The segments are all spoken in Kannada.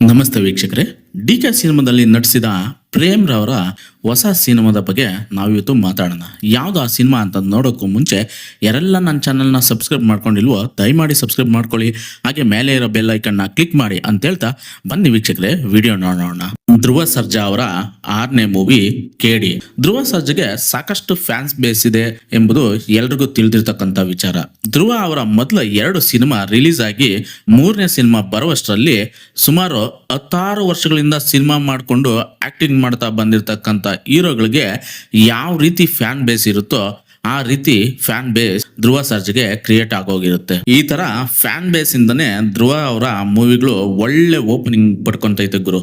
ನಮಸ್ತೆ ವೀಕ್ಷಕರೇ. ಡಿ.ಕೆ ಸಿನಿಮಾದಲ್ಲಿ ನಟಿಸಿದ ಪ್ರೇಮ್ ರವರ ಹೊಸ ಸಿನಿಮಾದ ಬಗ್ಗೆ ನಾವಿವತ್ತು ಮಾತಾಡೋಣ. ಯಾವುದು ಆ ಸಿನಿಮಾ ಅಂತ ನೋಡೋಕ್ಕೂ ಮುಂಚೆ ಯಾರೆಲ್ಲ ನನ್ನ ಚಾನಲ್ನ ಸಬ್ಸ್ಕ್ರೈಬ್ ಮಾಡ್ಕೊಂಡಿಲ್ವೋ ದಯಮಾಡಿ ಸಬ್ಸ್ಕ್ರೈಬ್ ಮಾಡ್ಕೊಳ್ಳಿ, ಹಾಗೆ ಮೇಲೆ ಇರೋ ಬೆಲ್ ಐಕನ್ನ ಕ್ಲಿಕ್ ಮಾಡಿ ಅಂತ ಹೇಳ್ತಾ ಬನ್ನಿ ವೀಕ್ಷಕರೇ ವಿಡಿಯೋ ನೋಡೋಣ. ಧ್ರುವ ಸರ್ಜಾ ಅವರ 6ನೇ ಮೂವಿ ಕೇಡಿ. ಧ್ರುವ ಸರ್ಜಾಗೆ ಸಾಕಷ್ಟು ಫ್ಯಾನ್ಸ್ ಬೇಸ್ ಇದೆ ಎಂಬುದು ಎಲ್ರಿಗೂ ತಿಳಿದಿರ್ತಕ್ಕಂಥ ವಿಚಾರ. ಧ್ರುವ ಅವರ ಮೊದಲ 2 ಸಿನಿಮಾ ರಿಲೀಸ್ ಆಗಿ 3ನೇ ಸಿನಿಮಾ ಬರುವಷ್ಟರಲ್ಲಿ ಸುಮಾರು 16 ವರ್ಷಗಳಿಂದ ಸಿನಿಮಾ ಮಾಡಿಕೊಂಡು ಆಕ್ಟಿಂಗ್ ಮಾಡ್ತಾ ಬಂದಿರತಕ್ಕಂಥ ಹೀರೋಗಳಿಗೆ ಯಾವ ರೀತಿ ಫ್ಯಾನ್ ಬೇಸ್ ಇರುತ್ತೋ ಆ ರೀತಿ ಫ್ಯಾನ್ ಬೇಸ್ ಧ್ರುವ ಸರ್ಜಾಗೆ ಕ್ರಿಯೇಟ್ ಆಗೋಗಿರುತ್ತೆ. ಈ ತರ ಫ್ಯಾನ್ ಬೇಸ್ ಇಂದನೇ ಧ್ರುವ ಅವರ ಮೂವಿಗಳು ಒಳ್ಳೆ ಓಪನಿಂಗ್ ಪಡ್ಕೊಂತೈತೆ ಗುರು.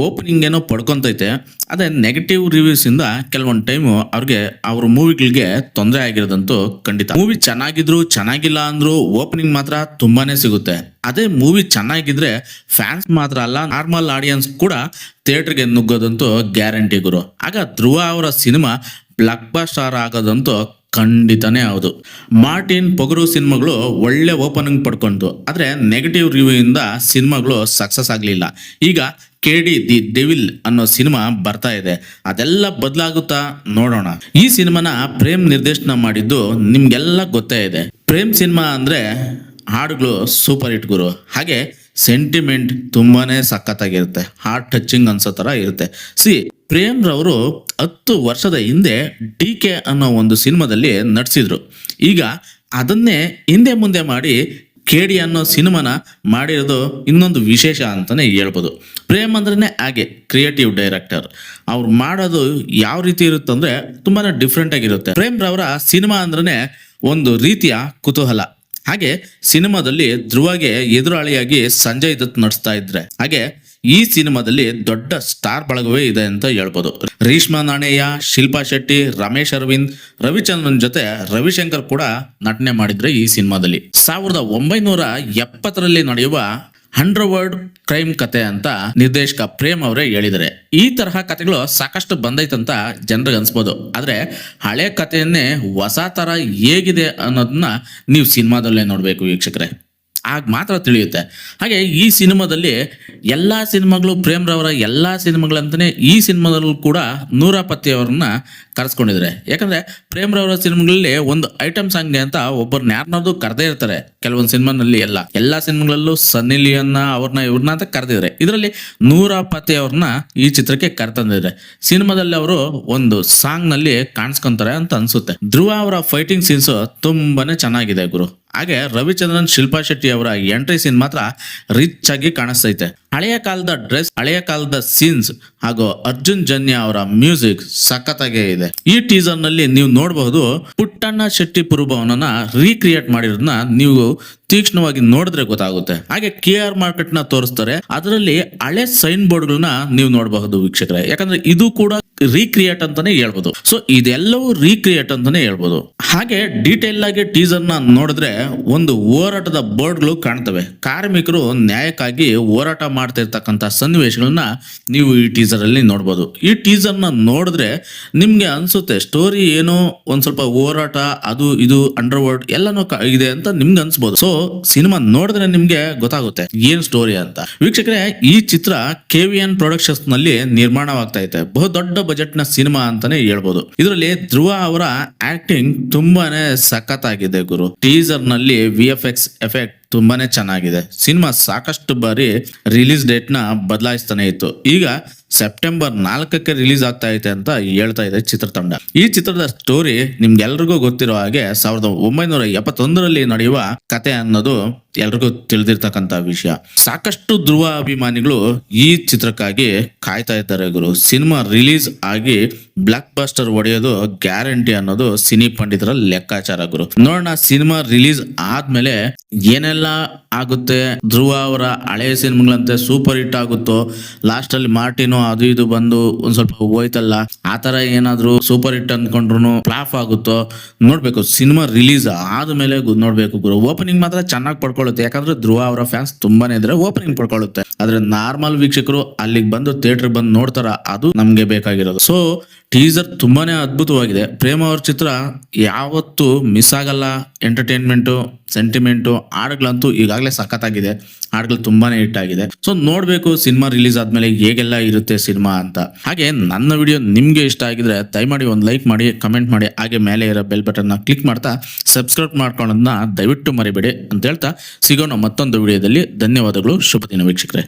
ಓಪನಿಂಗ್ ಏನೋ ಪಡ್ಕೊಂತೈತೆ, ಅದೇ ನೆಗೆಟಿವ್ ರಿವ್ಯೂಸ್ ಇಂದ ಕೆಲವೊಂದು ಟೈಮು ಅವ್ರಿಗೆ ಅವ್ರ ಮೂವಿಗಳಿಗೆ ತೊಂದರೆ ಆಗಿರೋದಂತೂ ಖಂಡಿತ. ಮೂವಿ ಚೆನ್ನಾಗಿದ್ರು ಚೆನ್ನಾಗಿಲ್ಲ ಅಂದ್ರು ಓಪನಿಂಗ್ ಮಾತ್ರ ತುಂಬಾನೇ ಸಿಗುತ್ತೆ. ಅದೇ ಮೂವಿ ಚೆನ್ನಾಗಿದ್ರೆ ಫ್ಯಾನ್ಸ್ ಮಾತ್ರ ಅಲ್ಲ, ನಾರ್ಮಲ್ ಆಡಿಯನ್ಸ್ ಕೂಡ ಥಿಯೇಟರ್ಗೆ ನುಗ್ಗೋದಂತೂ ಗ್ಯಾರಂಟಿ ಗುರು. ಆಗ ಧ್ರುವ ಅವರ ಸಿನಿಮಾ ಬ್ಲಾಕ್ ಬಸ್ಟರ್ ಆಗೋದಂತೂ ಖಂಡಿತನೇ ಹೌದು. ಮಾರ್ಟಿನ್ ಪೊಗರು ಸಿನಿಮಾಗಳು ಒಳ್ಳೆ ಓಪನಿಂಗ್ ಪಡ್ಕೊಂಡು, ಆದ್ರೆ ನೆಗೆಟಿವ್ ರಿವ್ಯೂ ಇಂದ ಸಿನಿಮಾಗಳು ಸಕ್ಸಸ್ ಆಗಲಿಲ್ಲ. ಈಗ ಕೇಡಿ ದಿ ಡೆವಿಲ್ ಅನ್ನೋ ಸಿನಿಮಾ ಬರ್ತಾ ಇದೆ. ಅದೆಲ್ಲ ಬದಲಾಗುತ್ತಾ ನೋಡೋಣ. ಈ ಸಿನಿಮಾನ ಪ್ರೇಮ್ ನಿರ್ದೇಶನ ಮಾಡಿದ್ದು ನಿಮ್ಗೆಲ್ಲ ಗೊತ್ತೇ ಇದೆ. ಪ್ರೇಮ್ ಸಿನಿಮಾ ಅಂದ್ರೆ ಹಾಡುಗಳು ಸೂಪರ್ ಹಿಟ್ ಗುರು. ಹಾಗೆ ಸೆಂಟಿಮೆಂಟ್ ತುಂಬಾನೇ ಸಖತ್ತಾಗಿರುತ್ತೆ, ಹಾರ್ಟ್ ಟಚಿಂಗ್ ಅನ್ಸೋ ತರ ಇರುತ್ತೆ. ಪ್ರೇಮ್ ರವರು 10 ವರ್ಷದ ಹಿಂದೆ ಡಿ.ಕೆ ಅನ್ನೋ ಒಂದು ಸಿನಿಮಾದಲ್ಲಿ ನಟಿಸಿದ್ರು. ಈಗ ಅದನ್ನೇ ಹಿಂದೆ ಮುಂದೆ ಮಾಡಿ ಕೇಡಿ ಅನ್ನೋ ಸಿನಿಮಾನ ಮಾಡಿರೋದು ಇನ್ನೊಂದು ವಿಶೇಷ ಅಂತಾನೆ ಹೇಳ್ಬೋದು. ಪ್ರೇಮ್ ಅಂದ್ರೇ ಹಾಗೆ ಕ್ರಿಯೇಟಿವ್ ಡೈರೆಕ್ಟರ್. ಅವ್ರು ಮಾಡೋದು ಯಾವ ರೀತಿ ಇರುತ್ತೆ ಅಂದ್ರೆ ತುಂಬಾನೇ ಡಿಫ್ರೆಂಟ್ ಆಗಿರುತ್ತೆ. ಪ್ರೇಮ್ ರವರ ಸಿನಿಮಾ ಅಂದ್ರೆ ಒಂದು ರೀತಿಯ ಕುತೂಹಲ. ಹಾಗೆ ಸಿನಿಮಾದಲ್ಲಿ ಧ್ರುವಗೆ ಎದುರಾಳಿಯಾಗಿ ಸಂಜಯ್ ದತ್ ನಟಿಸ್ತಾ ಇದ್ರೆ, ಹಾಗೆ ಈ ಸಿನಿಮಾದಲ್ಲಿ ದೊಡ್ಡ ಸ್ಟಾರ್ ಬಳಗವೇ ಇದೆ ಅಂತ ಹೇಳ್ಬೋದು. ರೇಷ್ಮಾ ನಾಣಯ್ಯ, ಶಿಲ್ಪಾ ಶೆಟ್ಟಿ, ರಮೇಶ್ ಅರವಿಂದ್, ರವಿಚಂದ್ರನ್ ಜೊತೆ ರವಿಶಂಕರ್ ಕೂಡ ನಟನೆ ಮಾಡಿದ್ರೆ ಈ ಸಿನಿಮಾದಲ್ಲಿ. 1970ರಲ್ಲಿ ನಡೆಯುವ ಅಂಡರ್ವರ್ಲ್ಡ್ ಕ್ರೈಮ್ ಕತೆ ಅಂತ ನಿರ್ದೇಶಕ ಪ್ರೇಮ್ ಅವರೇ ಹೇಳಿದರೆ. ಈ ತರಹ ಕತೆಗಳು ಸಾಕಷ್ಟು ಬಂದೈತಂತ ಜನರಿಗೆ ಅನ್ಸ್ಬೋದು. ಆದ್ರೆ ಹಳೆ ಕಥೆಯನ್ನೇ ಹೊಸ ತರ ಹೇಗಿದೆ ಅನ್ನೋದನ್ನ ನೀವು ಸಿನಿಮಾದಲ್ಲೇ ನೋಡ್ಬೇಕು ವೀಕ್ಷಕರೇ, ಆಗ ಮಾತ್ರ ತಿಳಿಯುತ್ತೆ. ಹಾಗೆ ಈ ಸಿನಿಮಾದಲ್ಲಿ ಎಲ್ಲಾ ಸಿನಿಮಾಗಳು ಪ್ರೇಮ್ ರವರ ಎಲ್ಲಾ ಸಿನಿಮಾಗಳಂತಾನೆ ಈ ಸಿನಿಮಾದಲ್ಲೂ ಕೂಡ ನೂರಾಪತಿ ಅವ್ರನ್ನ ಕರೆಸ್ಕೊಂಡಿದ್ದಾರೆ. ಯಾಕಂದ್ರೆ ಪ್ರೇಮ್ ರವರ ಸಿನಿಮಾಗಳಲ್ಲಿ ಒಂದು ಐಟಮ್ ಸಾಂಗ್ ಅಂತ ಒಬ್ಬರನ್ನ ಯಾರನ್ನಾದ್ರು ಕರೆದೇ ಇರ್ತಾರೆ. ಕೆಲವೊಂದು ಸಿನಿಮಾನಲ್ಲಿ ಎಲ್ಲಾ ಸಿನಿಮಾಗಳಲ್ಲೂ ಸನ್ನಿ ಲಿಯೋನ್ನ ಅವ್ರನ್ನ ಇವ್ರನ್ನ ಅಂತ ಕರೆದಿದ್ದಾರೆ. ಇದರಲ್ಲಿ ನೂರಾಪತಿ ಅವ್ರನ್ನ ಈ ಚಿತ್ರಕ್ಕೆ ಕರೆತಂದಿದ್ದಾರೆ. ಸಿನಿಮಾದಲ್ಲಿ ಅವರು ಒಂದು ಸಾಂಗ್ ನಲ್ಲಿ ಕಾಣಿಸ್ಕೊಂತಾರೆ ಅಂತ ಅನ್ಸುತ್ತೆ. ಧ್ರುವ ಅವರ ಫೈಟಿಂಗ್ ಸೀನ್ಸ್ ತುಂಬಾನೇ ಚೆನ್ನಾಗಿದೆ ಗುರು. ಹಾಗೆ ರವಿಚಂದ್ರನ್, ಶಿಲ್ಪಾ ಶೆಟ್ಟಿ ಅವರ ಎಂಟ್ರಿ ಸೀನ್ ಮಾತ್ರ ರಿಚ್ ಆಗಿ ಕಾಣಿಸ್ತೈತೆ. ಹಳೆಯ ಕಾಲದ ಡ್ರೆಸ್, ಹಳೆಯ ಕಾಲದ ಸೀನ್ಸ್ ಹಾಗೂ ಅರ್ಜುನ್ ಜನ್ಯ ಅವರ ಮ್ಯೂಸಿಕ್ ಸಖತ್ತಾಗೇ ಇದೆ. ಈ ಟೀಸರ್ ನಲ್ಲಿ ನೀವು ನೋಡಬಹುದು ಪುಟ್ಟಣ್ಣ ಶೆಟ್ಟಿ ಪುರಭವನನ ರೀಕ್ರಿಯೇಟ್ ಮಾಡಿರೋದನ್ನ ನೀವು ತೀಕ್ಷ್ಣವಾಗಿ ನೋಡಿದ್ರೆ ಗೊತ್ತಾಗುತ್ತೆ. ಹಾಗೆ KR ಮಾರ್ಕೆಟ್ ನ ತೋರಿಸ್ತಾರೆ. ಅದರಲ್ಲಿ ಹಳೆ ಸೈನ್ ಬೋರ್ಡ್ ಗಳನ್ನ ನೀವು ನೋಡಬಹುದು ವೀಕ್ಷಕರೇ. ಯಾಕಂದ್ರೆ ಇದು ಕೂಡ ರೀಕ್ರಿಯೇಟ್ ಅಂತಾನೆ ಹೇಳ್ಬೋದು. ಸೊ ಇದೆಲ್ಲವೂ ರೀಕ್ರಿಯೇಟ್ ಅಂತಾನೆ ಹೇಳ್ಬೋದು. ಹಾಗೆ ಡೀಟೇಲ್ ಆಗಿ ಟೀಸರ್ ನ ನೋಡಿದ್ರೆ ಒಂದು ಹೋರಾಟದ ಬೋರ್ಡ್ಗಳು ಕಾಣ್ತವೆ. ಕಾರ್ಮಿಕರು ನ್ಯಾಯಕ್ಕಾಗಿ ಹೋರಾಟ ಮಾಡ್ತಾ ಇರ್ತಕ್ಕಂಥ ಸನ್ನಿವೇಶಗಳನ್ನ ನೀವು ಈ ಟೀಸರ್ ಅಲ್ಲಿ ನೋಡ್ಬೋದು. ಈ ಟೀಸರ್ ನ ನೋಡಿದ್ರೆ ನಿಮ್ಗೆ ಅನ್ಸುತ್ತೆ ಸ್ಟೋರಿ ಏನೋ ಒಂದ್ ಸ್ವಲ್ಪ ಹೋರಾಟ ಅದು ಇದು ಅಂಡರ್ವರ್ಲ್ಡ್ ಎಲ್ಲಾನು ಇದೆ ಅಂತ ನಿಮ್ಗೆ ಅನ್ಸ್ಬೋದು. ಸೊ ಸಿನಿಮಾ ನೋಡಿದ್ರೆ ನಿಮ್ಗೆ ಗೊತ್ತಾಗುತ್ತೆ ಏನ್ ಸ್ಟೋರಿ ಅಂತ. ವೀಕ್ಷಕರೇ, ಈ ಚಿತ್ರ KVN ಪ್ರೊಡಕ್ಷನ್ಸ್ ನಲ್ಲಿ ನಿರ್ಮಾಣವಾಗ್ತಾ ಇದೆ. ಬಹು ದೊಡ್ಡ ಬಜೆಟ್ ನ ಸಿನಿಮಾ ಅಂತಾನೆ ಹೇಳ್ಬೋದು. ಇದರಲ್ಲಿ ಧ್ರುವ ಅವರ ಆಕ್ಟಿಂಗ್ ತುಂಬಾನೇ ಸಖತ್ತಾಗಿದೆ ಗುರು. ಟೀಸರ್ ನಲ್ಲಿ VFX ಎಫೆಕ್ಟ್ ತುಂಬಾನೇ ಚೆನ್ನಾಗಿದೆ. ಸಿನಿಮಾ ಸಾಕಷ್ಟು ಬಾರಿ ರಿಲೀಸ್ ಡೇಟ್ ನ ಬದಲಾಯಿಸ್ತಾನೆ ಇತ್ತು. ಈಗ ಸೆಪ್ಟೆಂಬರ್ 4ಕ್ಕೆ ರಿಲೀಸ್ ಆಗ್ತಾ ಐತೆ ಅಂತ ಹೇಳ್ತಾ ಇದೆ ಚಿತ್ರತಂಡ. ಈ ಚಿತ್ರದ ಸ್ಟೋರಿ ನಿಮ್ಗೆಲ್ರಿಗೂ ಗೊತ್ತಿರೋ ಹಾಗೆ 1971ರಲ್ಲಿ ನಡೆಯುವ ಕತೆ ಅನ್ನೋದು ಎಲ್ರಿಗೂ ತಿಳಿದಿರ್ತಕ್ಕಂಥ ವಿಷಯ. ಸಾಕಷ್ಟು ಧ್ರುವ ಅಭಿಮಾನಿಗಳು ಈ ಚಿತ್ರಕ್ಕಾಗಿ ಕಾಯ್ತಾ ಇದ್ದಾರೆ ಗುರು. ಸಿನಿಮಾ ರಿಲೀಸ್ ಆಗಿ ಬ್ಲಾಕ್ ಬಸ್ಟರ್ ಹೊಡೆಯೋದು ಗ್ಯಾರಂಟಿ ಅನ್ನೋದು ಸಿನಿ ಪಂಡಿತರ ಲೆಕ್ಕಾಚಾರ ಗುರು. ನೋಡೋಣ ಸಿನಿಮಾ ರಿಲೀಸ್ ಆದ್ಮೇಲೆ ಏನೆಲ್ಲ ಆಗುತ್ತೆ. ಧ್ರುವ ಅವರ ಹಳೆಯ ಸಿನಿಮಾಗಳಂತೆ ಸೂಪರ್ ಹಿಟ್ ಆಗುತ್ತೋ, ಲಾಸ್ಟ್ ಅಲ್ಲಿ ಮಾರ್ಟಿನೋ ಅದು ಇದು ಬಂದು ಒಂದ್ ಸ್ವಲ್ಪ ಹೋಯ್ತಲ್ಲ ಆ ತರ ಏನಾದ್ರು ಸೂಪರ್ ಹಿಟ್ ಅಂದ್ಕೊಂಡ್ರು ಫ್ಲಾಪ್ ಆಗುತ್ತೋ ನೋಡ್ಬೇಕು. ಸಿನಿಮಾ ರಿಲೀಸ್ ಆದ್ಮೇಲೆ ನೋಡ್ಬೇಕು ಗುರು. ಓಪನಿಂಗ್ ಮಾತ್ರ ಚೆನ್ನಾಗಿ ಪಡ್ಕೊಳ್ಳುತ್ತೆ, ಯಾಕಂದ್ರೆ ಧ್ರುವ ಅವರ ಫ್ಯಾನ್ಸ್ ತುಂಬಾನೇ ಇದ್ರೆ ಓಪನಿಂಗ್ ಪಡ್ಕೊಳ್ಳುತ್ತೆ. ಆದ್ರೆ ನಾರ್ಮಲ್ ವೀಕ್ಷಕರು ಅಲ್ಲಿಗೆ ಬಂದು ಥಿಯೇಟರ್ ಬಂದು ನೋಡ್ತಾರ, ಅದು ನಮ್ಗೆ ಬೇಕಾಗಿರೋದು. ಸೊ ಟೀಸರ್ ತುಂಬಾನೇ ಅದ್ಭುತವಾಗಿದೆ. ಪ್ರೇಮ್ ಅವ್ರ ಚಿತ್ರ ಯಾವತ್ತು ಮಿಸ್ ಆಗಲ್ಲ. ಎಂಟರ್ಟೈನ್ಮೆಂಟು, ಸೆಂಟಿಮೆಂಟು, ಹಾಡುಗಳಂತೂ ಈಗಾಗಲೇ ಸಖತ್ತಾಗಿದೆ. ಹಾಡುಗಳು ತುಂಬಾನೇ ಹಿಟ್ ಆಗಿದೆ. ಸೊ ನೋಡ್ಬೇಕು ಸಿನಿಮಾ ರಿಲೀಸ್ ಆದ್ಮೇಲೆ ಹೇಗೆಲ್ಲ ಇರುತ್ತೆ ಸಿನಿಮಾ ಅಂತ. ಹಾಗೆ ನನ್ನ ವಿಡಿಯೋ ನಿಮ್ಗೆ ಇಷ್ಟ ಆಗಿದ್ರೆ ದಯಮಾಡಿ ಒಂದು ಲೈಕ್ ಮಾಡಿ, ಕಮೆಂಟ್ ಮಾಡಿ, ಹಾಗೆ ಮೇಲೆ ಇರೋ ಬೆಲ್ ಬಟನ್ ನ ಕ್ಲಿಕ್ ಮಾಡ್ತಾ ಸಬ್ಸ್ಕ್ರೈಬ್ ಮಾಡ್ಕೊಳ್ಳೋದನ್ನ ದಯವಿಟ್ಟು ಮರಿಬೇಡಿ ಅಂತ ಹೇಳ್ತಾ ಸಿಗೋಣ ಮತ್ತೊಂದು ವಿಡಿಯೋದಲ್ಲಿ. ಧನ್ಯವಾದಗಳು. ಶುಭ ದಿನ ವೀಕ್ಷಕರೇ.